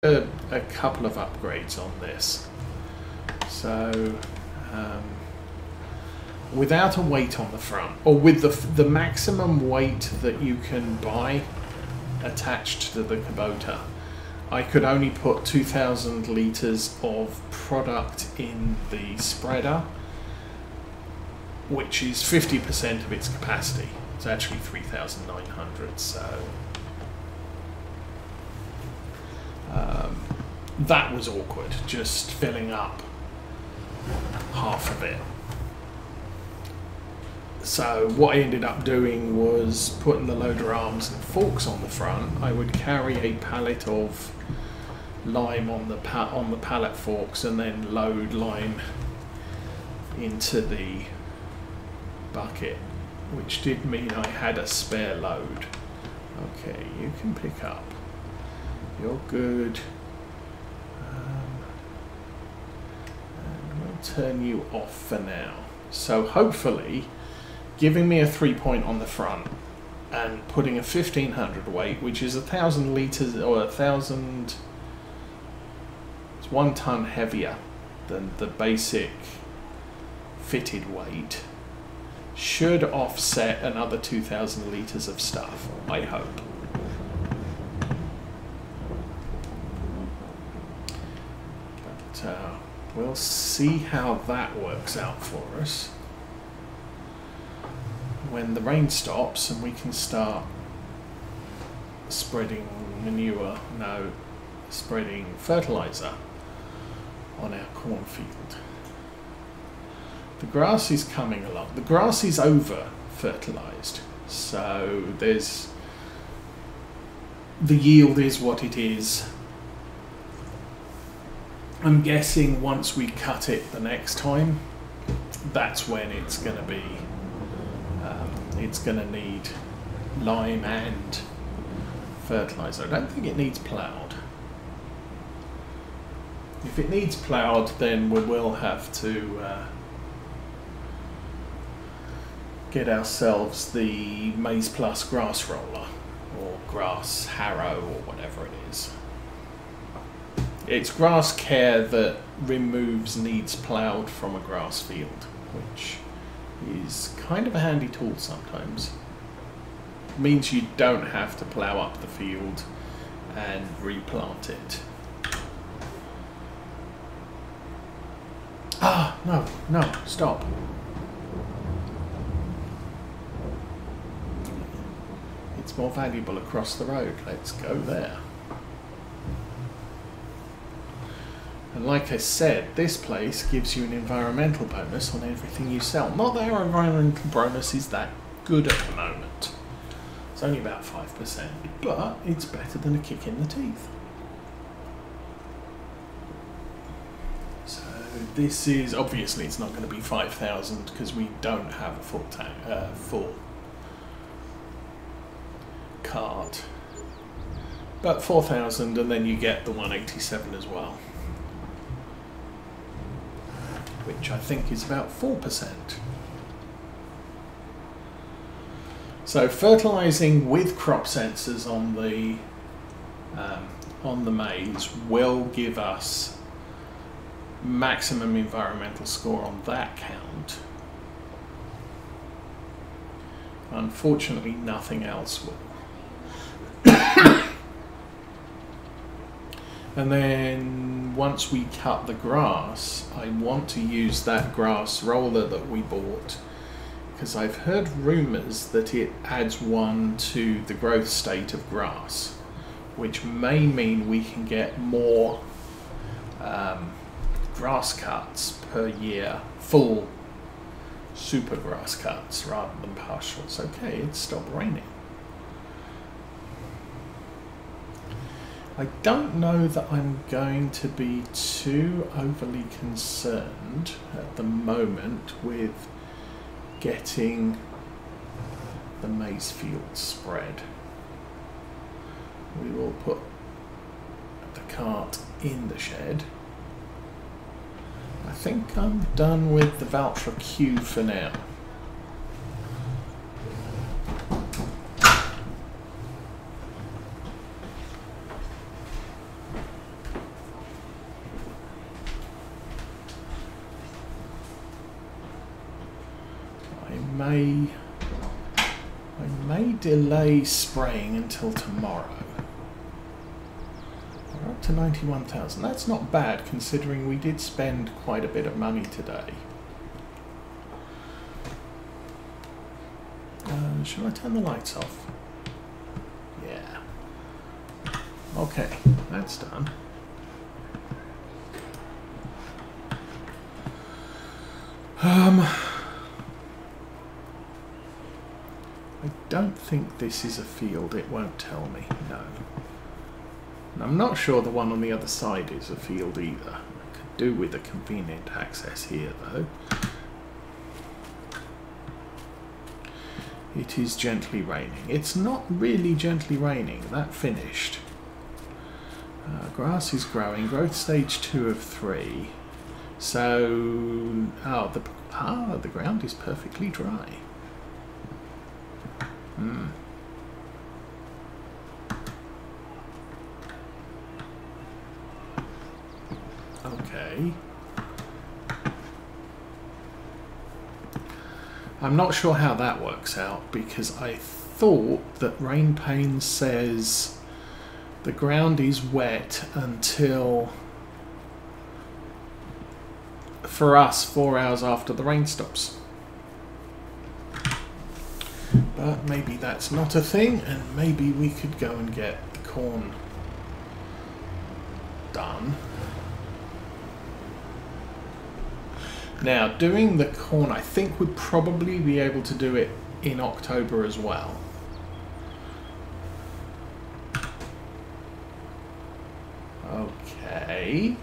a couple of upgrades on this. So without a weight on the front, or with the maximum weight that you can buy attached to the Kubota, I could only put 2,000 litres of product in the spreader, which is 50% of its capacity. It's actually 3,900, so that was awkward, just filling up half of it. So what I ended up doing was putting the loader arms and forks on the front. I would carry a pallet of lime on the pallet forks and then load lime into the bucket, which did mean I had a spare load. Okay, you can pick up. You're good. And we'll turn you off for now. So hopefully, giving me a 3-point on the front and putting a 1,500 weight, which is 1,000 litres or 1,000, it's 1 ton heavier than the basic fitted weight, should offset another 2,000 litres of stuff, I hope. But we'll see how that works out for us when the rain stops and we can start spreading manure, no, spreading fertilizer on our cornfield. The grass is coming along. The grass is over fertilized, so there's the yield is what it is. I'm guessing once we cut it the next time, that's when it's going to be it's going to need lime and fertilizer. I don't think it needs ploughed. If it needs ploughed, then we will have to get ourselves the Maize Plus grass roller or grass harrow or whatever it is. It's grass care that removes needs ploughed from a grass field, which is kind of a handy tool sometimes. It means you don't have to plough up the field and replant it. Ah, no, stop. It's more valuable across the road. Let's go there. And like I said, this place gives you an environmental bonus on everything you sell. Not that our environmental bonus is that good at the moment. It's only about 5%, but it's better than a kick in the teeth. So this is, obviously it's not going to be 5,000 because we don't have a full tank, full cart. But 4,000, and then you get the 187 as well, which I think is about 4%. So fertilizing with crop sensors on the maize will give us maximum environmental score on that count. Unfortunately, nothing else will. And then once we cut the grass, I want to use that grass roller that we bought, because I've heard rumours that it adds 1 to the growth state of grass, which may mean we can get more grass cuts per year, full super grass cuts rather than partials. Okay, it's stopped raining. I don't know that I'm going to be too overly concerned at the moment with getting the maize field spread. We will put the cart in the shed. I think I'm done with the Valtra Q for now. may delay spraying until tomorrow. We're up to 91,000. That's not bad considering we did spend quite a bit of money today. Shall I turn the lights off? Yeah. Okay, that's done. I don't think this is a field. It won't tell me. No. And I'm not sure the one on the other side is a field either. I could do with a convenient access here though. It is gently raining. It's not really gently raining. That finished. Grass is growing. Growth stage 2 of 3. So, the ground is perfectly dry. Okay. I'm not sure how that works out because I thought that rain pane says the ground is wet until, for us, 4 hours after the rain stops. But maybe that's not a thing, and maybe we could go and get the corn done. Now, doing the corn, I think we'd probably be able to do it in October as well. Okay.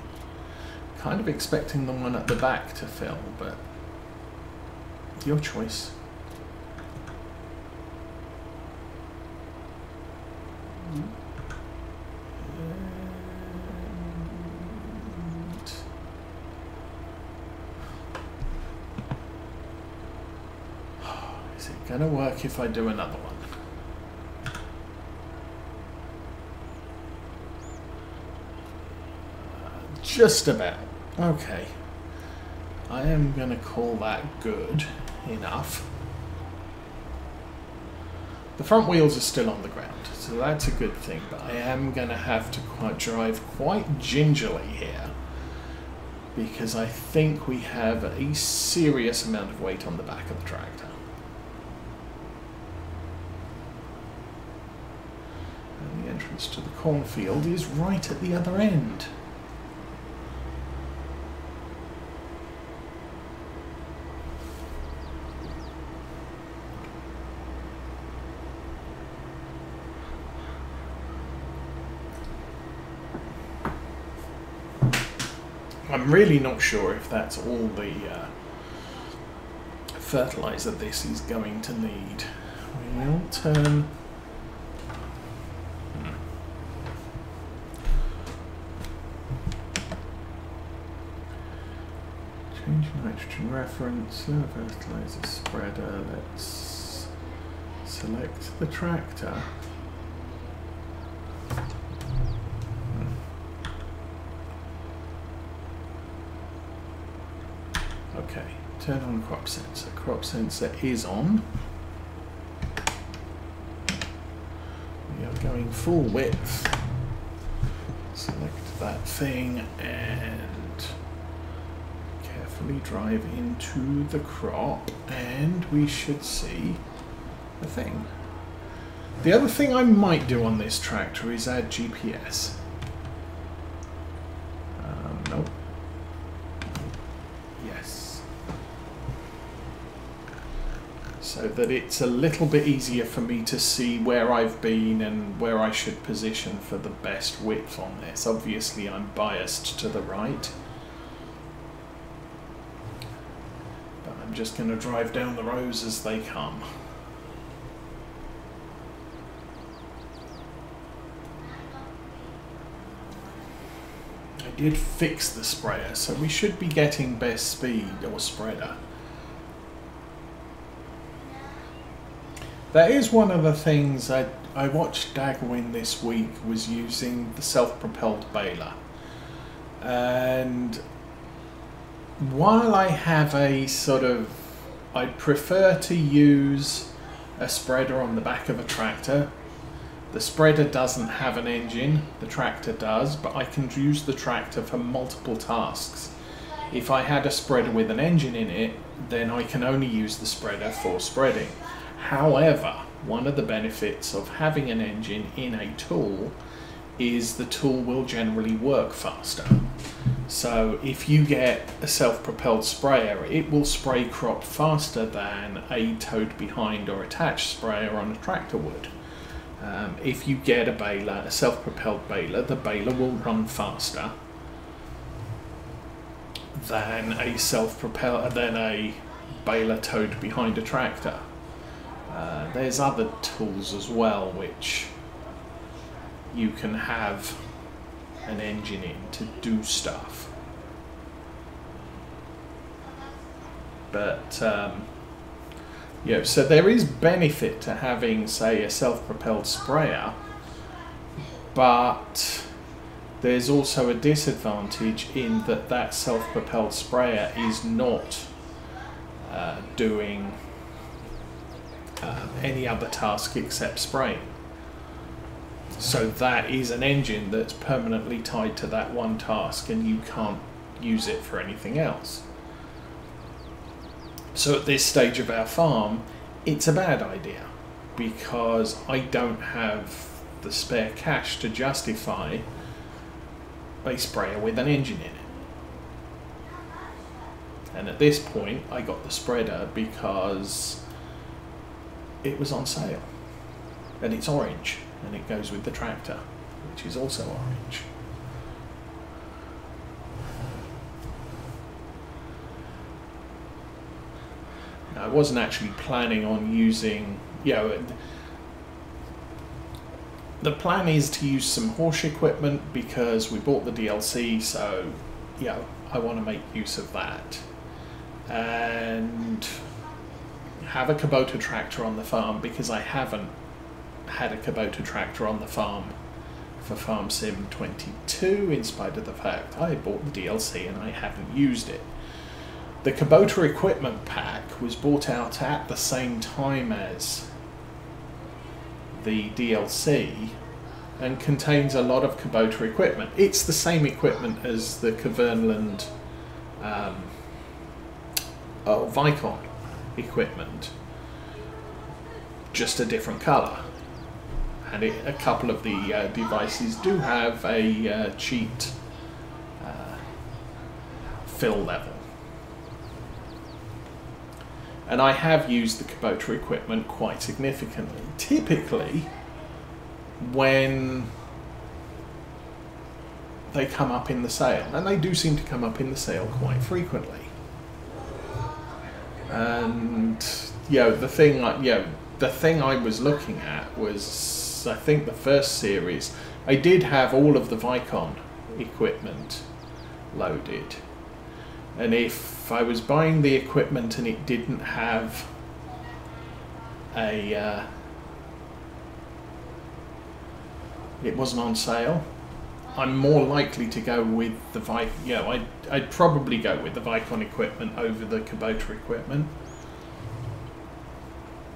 Kind of expecting the one at the back to fill, but your choice. Is it going to work if I do another one? Just about. Okay. I am going to call that good enough. The front wheels are still on the ground, so that's a good thing, but I am going to have to drive quite gingerly here because I think we have a serious amount of weight on the back of the tractor. And the entrance to the cornfield is right at the other end. I'm really not sure if that's all the fertilizer this is going to need. We'll turn... Change nitrogen reference, fertilizer spreader. Let's select the tractor. Okay, turn on crop sensor. Crop sensor is on. We are going full width. Select that thing and carefully drive into the crop and we should see the thing. The other thing I might do on this tractor is add GPS. Nope. So that it's a little bit easier for me to see where I've been and where I should position for the best width on this. Obviously I'm biased to the right, but I'm just going to drive down the rows as they come. I did fix the sprayer, so we should be getting best speed or spreader. That is one of the things I watched Dagwin this week was using the self-propelled baler. And while I have a sort of I'd prefer to use a spreader on the back of a tractor. The spreader doesn't have an engine, the tractor does, but I can use the tractor for multiple tasks. If I had a spreader with an engine in it, then I can only use the spreader for spreading. However, one of the benefits of having an engine in a tool is the tool will generally work faster. So if you get a self-propelled sprayer, it will spray crop faster than a towed behind or attached sprayer on a tractor would. If you get a baler, a self-propelled baler, the baler will run faster than a baler towed behind a tractor. There's other tools as well which you can have an engine in to do stuff. But yeah, so there is benefit to having, say, a self-propelled sprayer, but there's also a disadvantage in that that self-propelled sprayer is not doing any other task except spraying. So that is an engine that's permanently tied to that one task and you can't use it for anything else. So at this stage of our farm, it's a bad idea because I don't have the spare cash to justify a sprayer with an engine in it. And at this point, I got the spreader because it was on sale. And it's orange, and it goes with the tractor, which is also orange. Now, I wasn't actually planning on using, the plan is to use some horse equipment because we bought the DLC, so, I want to make use of that. And have a Kubota tractor on the farm because I haven't had a Kubota tractor on the farm for Farm Sim 22 in spite of the fact I bought the DLC and I haven't used it. The Kubota equipment pack was bought out at the same time as the DLC and contains a lot of Kubota equipment. It's the same equipment as the Glenleathann Vicon equipment, just a different colour. And a couple of the devices do have a cheat fill level. And I have used the Kubota equipment quite significantly. Typically, when they come up in the sale, and they do seem to come up in the sale quite frequently. And the thing I was looking at was, I think, the first series. I did have all of the Vicon equipment loaded, and if I was buying the equipment and it didn't have it wasn't on sale, I'm more likely to go with the Vicon. I'd probably go with the Vicon equipment over the Kubota equipment.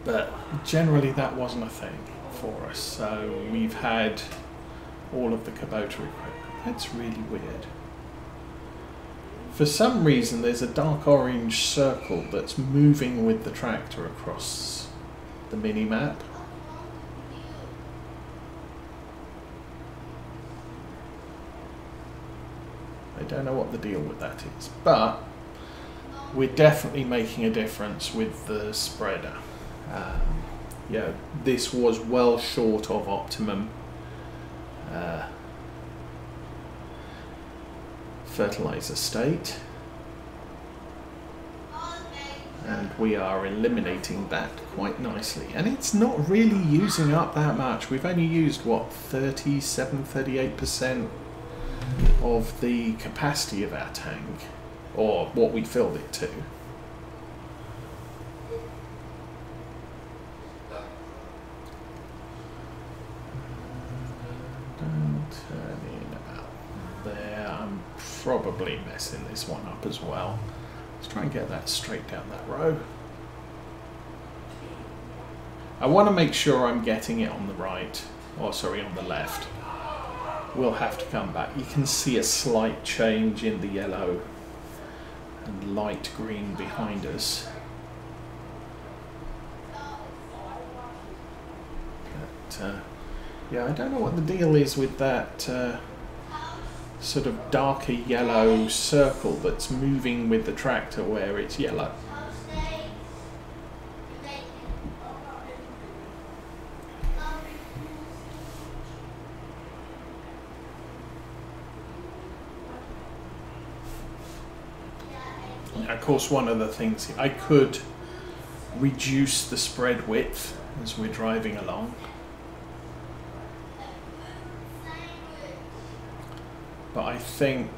But generally that wasn't a thing for us, so we've had all of the Kubota equipment. That's really weird. For some reason there's a dark orange circle that's moving with the tractor across the mini-map. I don't know what the deal with that is, but we're definitely making a difference with the spreader. This was well short of optimum fertilizer state, and we are eliminating that quite nicely, and it's not really using up that much. We've only used, what, 38% of the capacity of our tank, or what we filled it to. Don't turn in about there. I'm probably messing this one up as well. Let's try and get that straight down that row. I want to make sure I'm getting it on the right, or sorry, on the left. We'll have to come back. You can see a slight change in the yellow and light green behind us. But, yeah, I don't know what the deal is with that sort of darker yellow circle that's moving with the tractor where it's yellow. Of course, one of the things, I could reduce the spread width as we're driving along. But I think,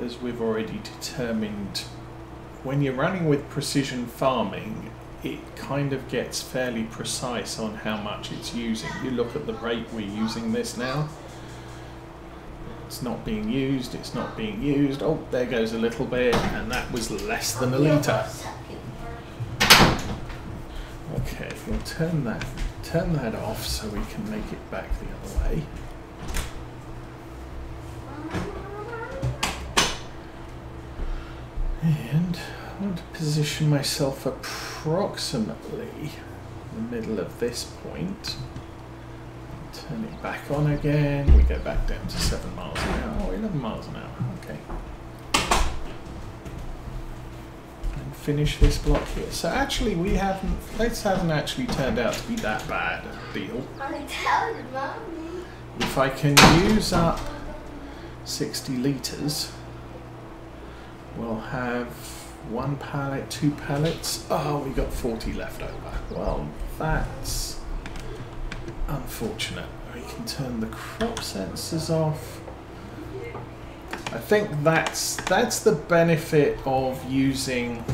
as we've already determined, when you're running with precision farming, it kind of gets fairly precise on how much it's using. You look at the rate we're using this now. It's not being used, it's not being used. Oh, there goes a little bit, and that was less than a litre. Okay, we'll turn that off so we can make it back the other way. And I want to position myself approximately in the middle of this point. Turn it back on again. We go back down to 7 miles an hour. Oh, 11 miles an hour. Okay. And finish this block here. So actually, this hasn't actually turned out to be that bad a deal. If I can use up 60 litres, we'll have 1 pallet, 2 pallets. Oh, we got 40 left over. Well, that's unfortunate. We can turn the crop sensors off. I think that's the benefit of using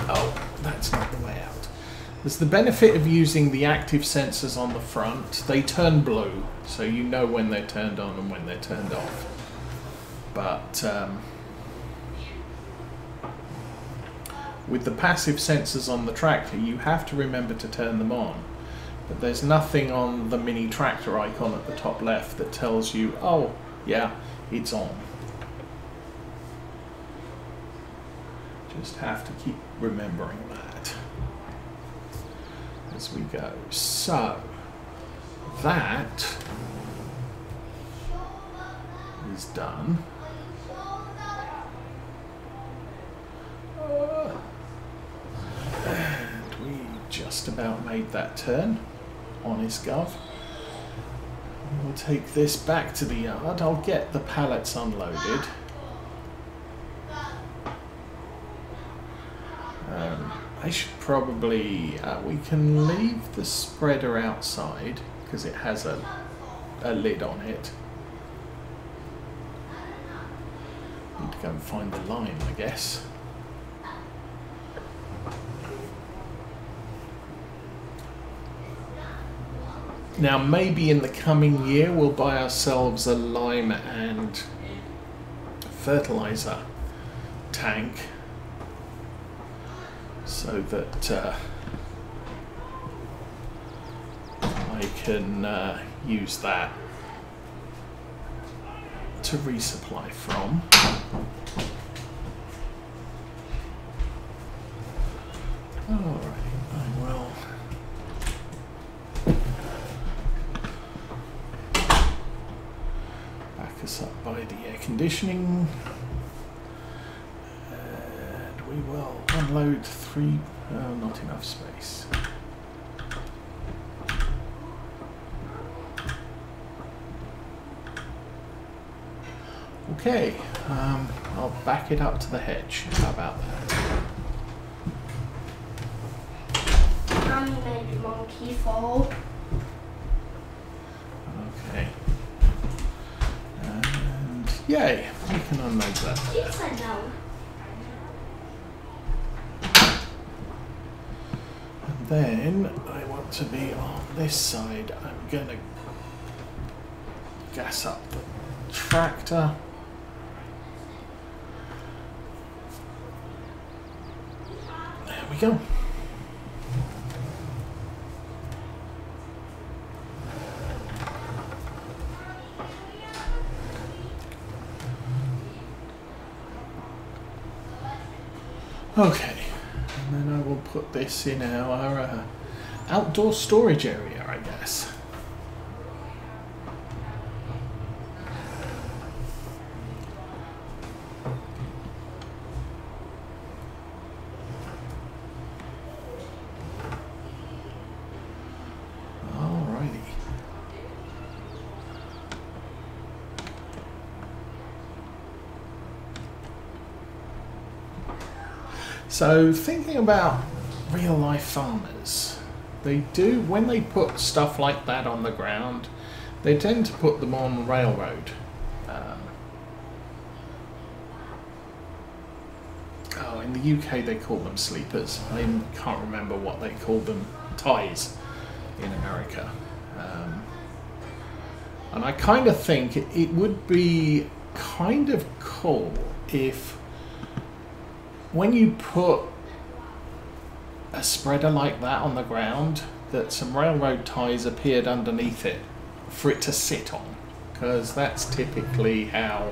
oh, that's not the way out. There's the benefit of using the active sensors on the front. They turn blue, so you know when they're turned on and when they're turned off. But with the passive sensors on the tractor, you have to remember to turn them on. But there's nothing on the mini tractor icon at the top left that tells you, oh, yeah, it's on. Just have to keep remembering that as we go. So, that is done. And we just about made that turn, honest gov. We'll take this back to the yard. I'll get the pallets unloaded. I should probably, we can leave the spreader outside because it has a lid on it. Need to go and find the line, I guess. Now maybe in the coming year we'll buy ourselves a lime and fertilizer tank so that I can use that to resupply from. Alright, I will back us up by the air conditioning. We will unload 3, not enough space. Okay, I'll back it up to the hedge. How about that? I made a monkey fall. Okay. And yay, we can unload that. Yes, I know. Then I want to be on this side. I'm going to gas up the tractor. we go. Okay, and then I will put this in our outdoor storage area, I guess. Alrighty. So thinking about real life farmers, they do, when they put stuff like that on the ground, they tend to put them on railroad. In the UK they call them sleepers. I can't remember what they call them, ties in America. And I kind of think it would be kind of cool if, when you put a spreader like that on the ground, that some railroad ties appeared underneath it for it to sit on, because that's typically how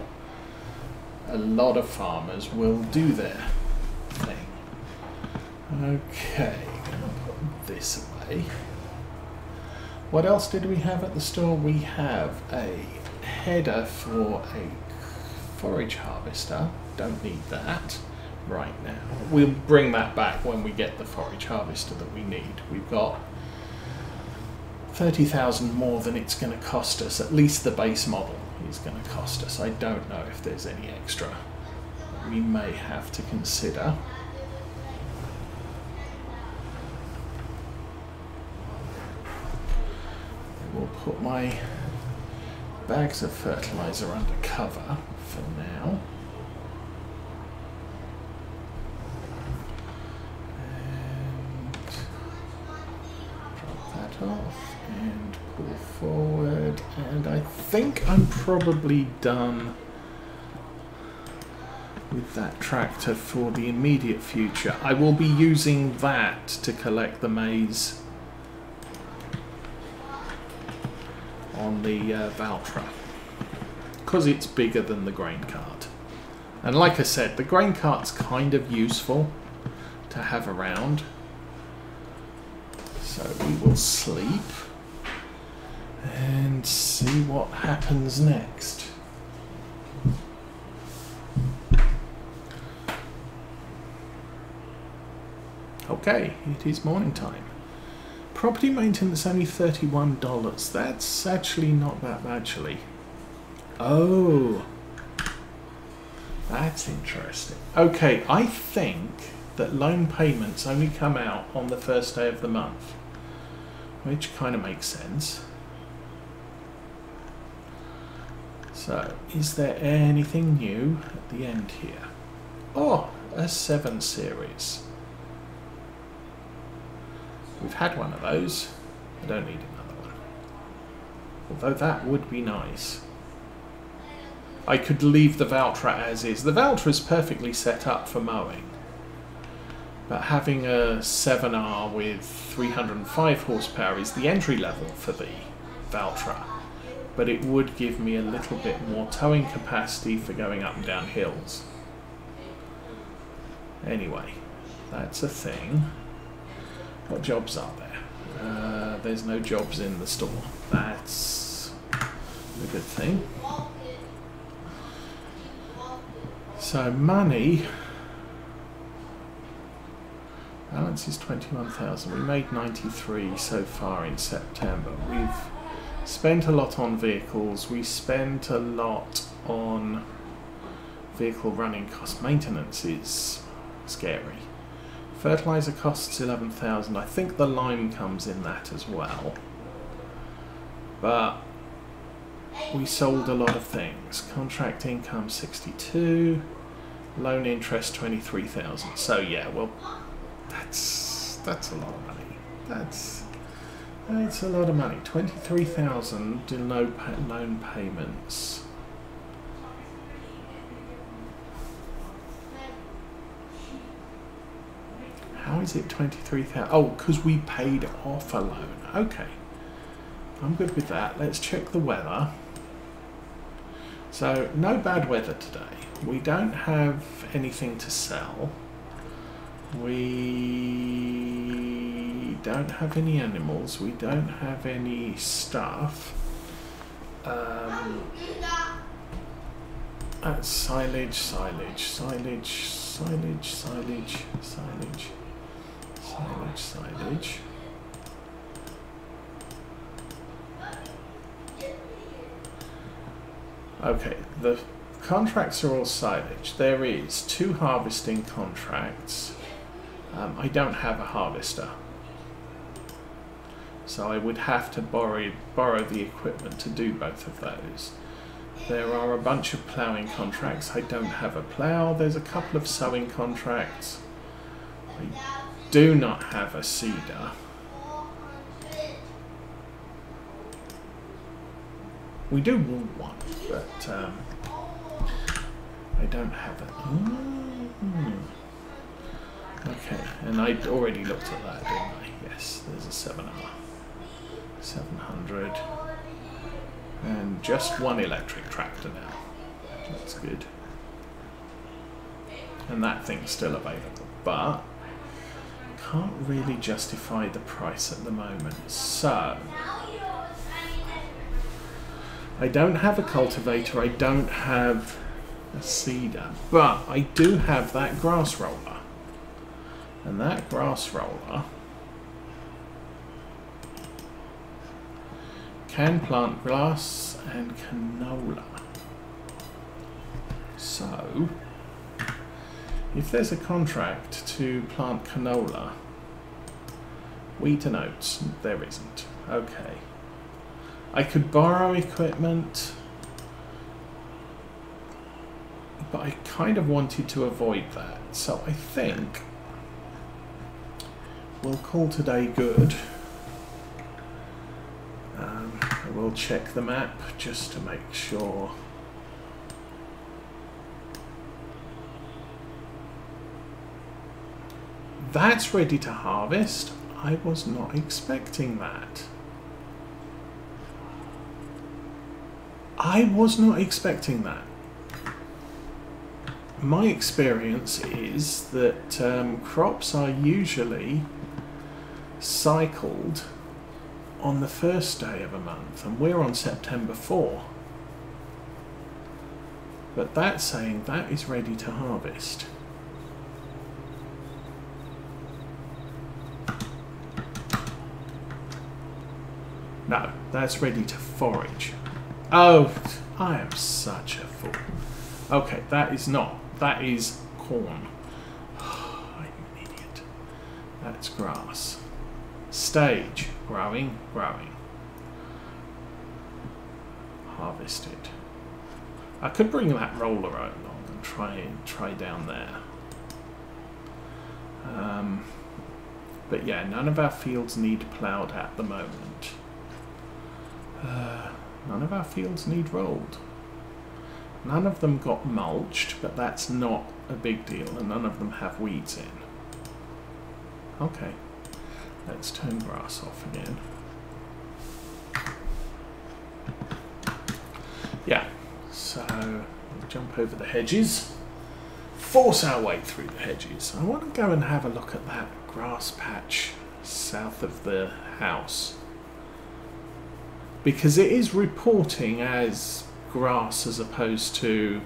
a lot of farmers will do their thing. Okay, gonna put this away. What else did we have at the store? We have a header for a forage harvester. Don't need that right now. We'll bring that back when we get the forage harvester that we need. We've got 30,000 more than it's going to cost us. At least the base model is going to cost us. I don't know if there's any extra we may have to consider. We'll put my bags of fertilizer under cover for now. Off and pull forward, and I think I'm probably done with that tractor for the immediate future. I will be using that to collect the maize on the Valtra, because it's bigger than the grain cart. And like I said, the grain cart's kind of useful to have around. So we will sleep and see what happens next. Okay, it is morning time. Property maintenance only $31. That's actually not that badly. Oh, that's interesting. Okay, I think that loan payments only come out on the first day of the month, which kind of makes sense. So, is there anything new at the end here? Oh, a 7 series. We've had one of those. I don't need another one. Although that would be nice. I could leave the Valtra as is. The Valtra is perfectly set up for mowing. But having a 7R with 305 horsepower is the entry level for the Valtra. But it would give me a little bit more towing capacity for going up and down hills. Anyway, that's a thing. What jobs are there? There's no jobs in the store. That's a good thing. So money... balance is 21,000. We made 93 so far in September. We've spent a lot on vehicles. We spent a lot on vehicle running cost. Maintenance is scary. Fertilizer costs 11,000. I think the lime comes in that as well. But we sold a lot of things. Contract income 62. Loan interest 23,000. So yeah, well, that's a lot of money. That's a lot of money. 23,000 in loan payments. How How is it 23,000? Oh, because we paid off a loan. Okay. I'm good with that. Let's check the weather. So, no bad weather today. We don't have anything to sell. We don't have any animals. We don't have any stuff. That's silage, silage, silage, silage, silage, silage, silage, silage. Okay, the contracts are all silage. There is 2 harvesting contracts. I don't have a harvester, so I would have to borrow the equipment to do both of those. There are a bunch of ploughing contracts. I don't have a plough. There's a couple of sowing contracts. I do not have a seeder. We do want one, but I don't have it. Okay, and I'd already looked at that, didn't I? Yes, there's a 7R. 700. And just 1 electric tractor now. That's good. And that thing's still available, but can't really justify the price at the moment. So I don't have a cultivator, I don't have a seeder, but I do have that grass roller. And that grass roller can plant grass and canola. So, if there's a contract to plant canola, wheat and oats, there isn't. Okay. I could borrow equipment, but I kind of wanted to avoid that. So I think we'll call today good. I will check the map just to make sure. That's ready to harvest. I was not expecting that. I was not expecting that. My experience is that crops are usually cycled on the first day of a month, and we're on September 4. But that's saying that is ready to harvest. No, that's ready to forage. Oh, I am such a fool. Okay, that is not. That is corn. I'm an idiot. That's grass. Stage. Growing, growing. Harvested. I could bring that roller along and try down there. But yeah, none of our fields need ploughed at the moment. None of our fields need rolled. None of them got mulched, but that's not a big deal, and none of them have weeds in. Okay, let's turn grass off again. Yeah, so we'll jump over the hedges, force our way through the hedges. I want to go and have a look at that grass patch south of the house, because it is reporting as grass as opposed to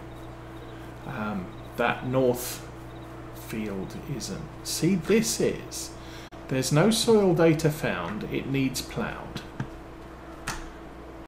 that north field isn't. See, this is. There's no soil data found. It needs ploughed.